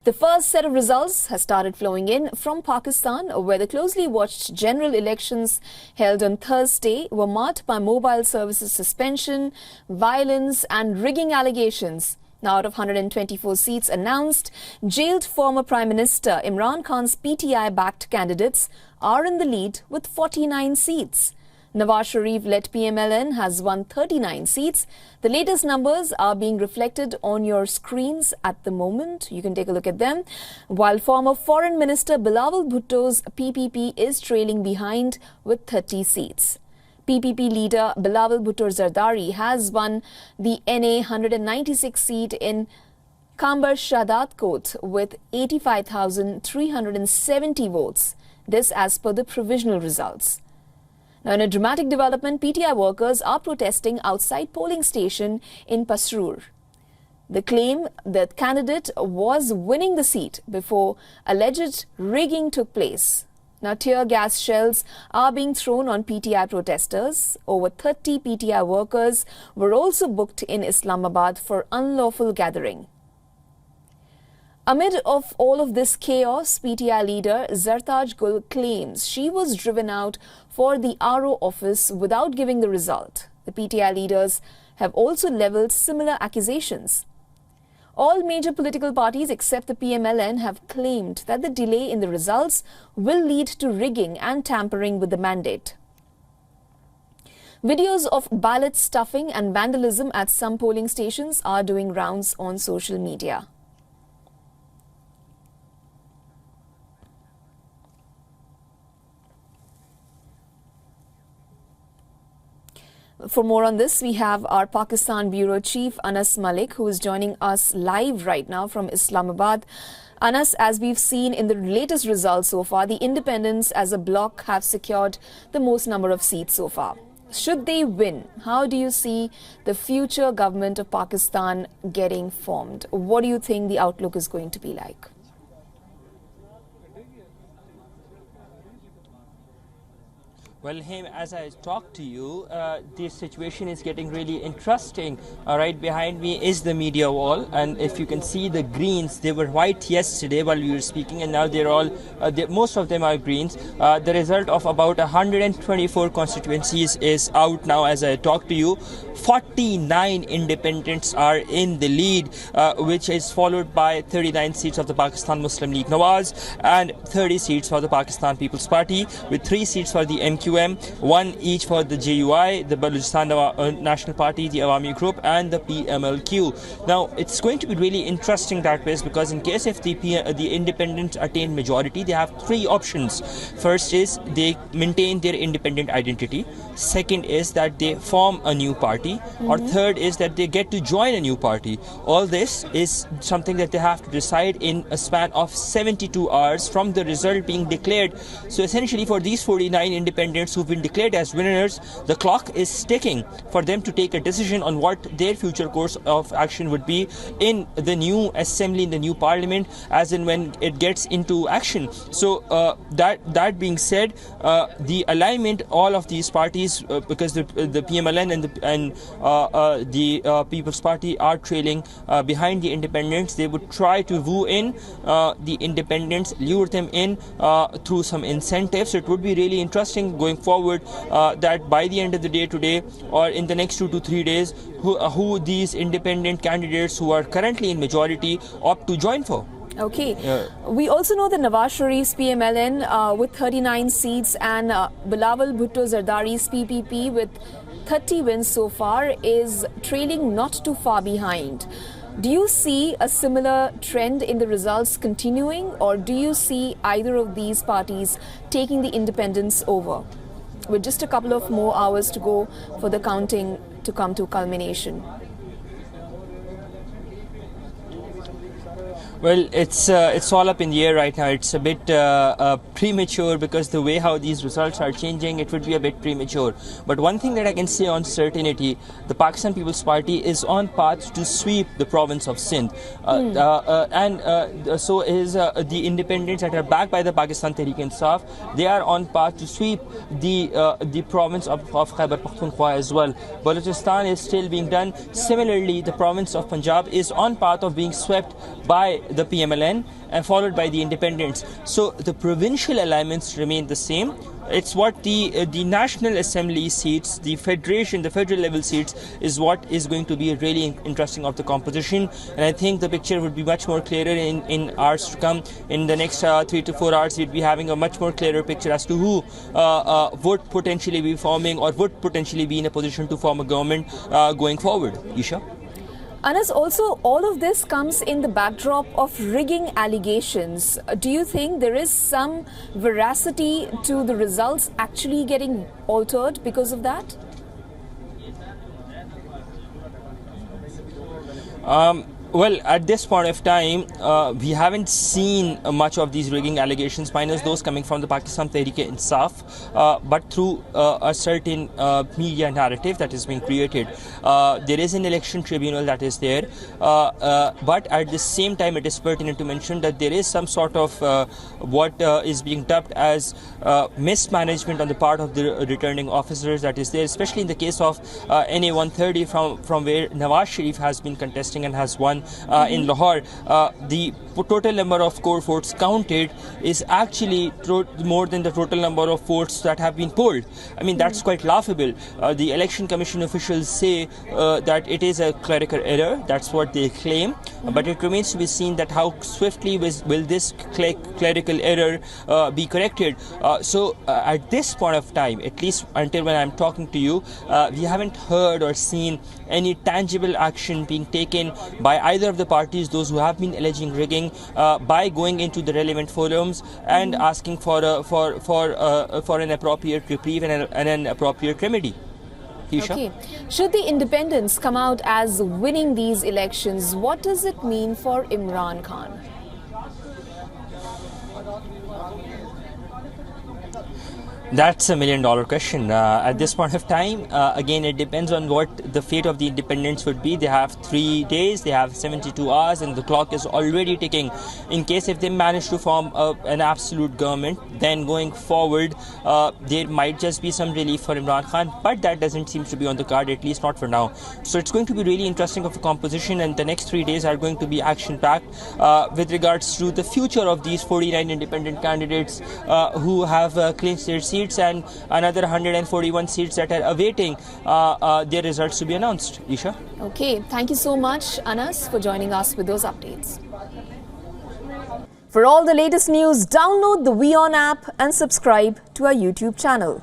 The first set of results has started flowing in from Pakistan, where the closely watched general elections held on Thursday were marked by mobile services suspension, violence and rigging allegations. Now, out of 124 seats announced, jailed former Prime Minister Imran Khan's PTI-backed candidates are in the lead with 49 seats. Nawaz Sharif-led PMLN has won 39 seats. The latest numbers are being reflected on your screens at the moment. You can take a look at them. While former Foreign Minister Bilawal Bhutto's PPP is trailing behind with 30 seats. PPP leader Bilawal Bhutto Zardari has won the NA 196 seat in Kambar Shadat Kot with 85,370 votes. This as per the provisional results. Now, in a dramatic development, PTI workers are protesting outside polling station in Pasrur. The claim that candidate was winning the seat before alleged rigging took place. Now, tear gas shells are being thrown on PTI protesters. Over 30 PTI workers were also booked in Islamabad for unlawful gathering. Amid of all of this chaos, PTI leader Zartaj Gul claims she was driven out for the RO office without giving the result. The PTI leaders have also levelled similar accusations. All major political parties except the PMLN have claimed that the delay in the results will lead to rigging and tampering with the mandate. Videos of ballot stuffing and vandalism at some polling stations are doing rounds on social media. For more on this, we have our Pakistan Bureau Chief Anas Malik, who is joining us live right now from Islamabad. Anas, as we've seen in the latest results so far, the independents as a bloc have secured the most number of seats so far. Should they win, how do you see the future government of Pakistan getting formed? What do you think the outlook is going to be like? Well, Haim, as I talk to you, this situation is getting really interesting. Right behind me is the media wall, and if you can see the greens, they were white yesterday while we were speaking, and now they're all, most of them are greens. The result of about 124 constituencies is out now as I talk to you. 49 independents are in the lead, which is followed by 39 seats of the Pakistan Muslim League Nawaz and 30 seats for the Pakistan People's Party, with 3 seats for the MQM, 1 each for the JUI, the Balochistan National Party, the Awami Group and the PMLQ. Now, it's going to be really interesting that way, because in case if the independents attain majority, they have 3 options. First is they maintain their independent identity. Second is that they form a new party. Or third is that they get to join a new party. All this is something that they have to decide in a span of 72 hours from the result being declared. So essentially, for these 49 independents who've been declared as winners, the clock is ticking for them to take a decision on what their future course of action would be in the new assembly, in the new parliament, as in when it gets into action. So that being said, the alignment, all of these parties, because the PMLN and the People's Party are trailing behind the independents. They would try to woo in the independents, lure them in through some incentives. It would be really interesting going forward that by the end of the day today or in the next 2 to 3 days, who these independent candidates who are currently in majority opt to join for. Okay. We also know that Nawaz Sharif's PMLN with 39 seats and Bilawal Bhutto Zardari's PPP with 30 wins so far is trailing not too far behind. Do you see a similar trend in the results continuing, or do you see either of these parties taking the independents over? With just a couple of more hours to go for the counting to come to culmination. Well, it's all up in the air right now. It's a bit premature, because the way how these results are changing, it would be a bit premature. But one thing that I can say on certainty, the Pakistan People's Party is on path to sweep the province of Sindh. So is the independents that are backed by the Pakistan Tehreek-e-Insaf. They are on path to sweep the province of Khyber Pakhtunkhwa as well. Balochistan is still being done. Similarly, the province of Punjab is on path of being swept by the PMLN, and followed by the independents. So the provincial alignments remain the same. It's what the National Assembly seats, the federal level seats, is what is going to be really interesting of the composition. And I think the picture would be much more clearer in hours to come. In the next 3 to 4 hours, we'd be having a much more clearer picture as to who would potentially be forming or would potentially be in a position to form a government going forward. Isha? Anas, also all of this comes in the backdrop of rigging allegations. Do you think there is some veracity to the results actually getting altered because of that? Well, at this point of time, we haven't seen much of these rigging allegations, minus those coming from the Pakistan Tehreek-e-Insaf, but through a certain media narrative that is being created. There is an election tribunal that is there, but at the same time, it is pertinent to mention that there is some sort of what is being dubbed as mismanagement on the part of the returning officers that is there, especially in the case of NA 130 from where Nawaz Sharif has been contesting and has won in Lahore. The total number of core votes counted is actually more than the total number of votes that have been polled. I mean, that's quite laughable. The election commission officials say that it is a clerical error. That's what they claim. But it remains to be seen that how swiftly will this clerical error be corrected. So at this point of time, at least until when I'm talking to you, we haven't heard or seen any tangible action being taken by either of the parties, those who have been alleging rigging, by going into the relevant forums and asking for an appropriate reprieve and an appropriate remedy. Isha? Okay. Should the independents come out as winning these elections, what does it mean for Imran Khan? That's $1 million question. At this point of time, again, it depends on what the fate of the independents would be. They have 3 days, they have 72 hours, and the clock is already ticking. In case if they manage to form an absolute government, then going forward, there might just be some relief for Imran Khan, but that doesn't seem to be on the card, at least not for now. So it's going to be really interesting of a composition, and the next 3 days are going to be action-packed with regards to the future of these 49 independent candidates who have clinched their seats, and another 141 seats that are awaiting their results to be announced. Isha? Okay, thank you so much, Anas, for joining us with those updates. For all the latest news, download the WION app and subscribe to our YouTube channel.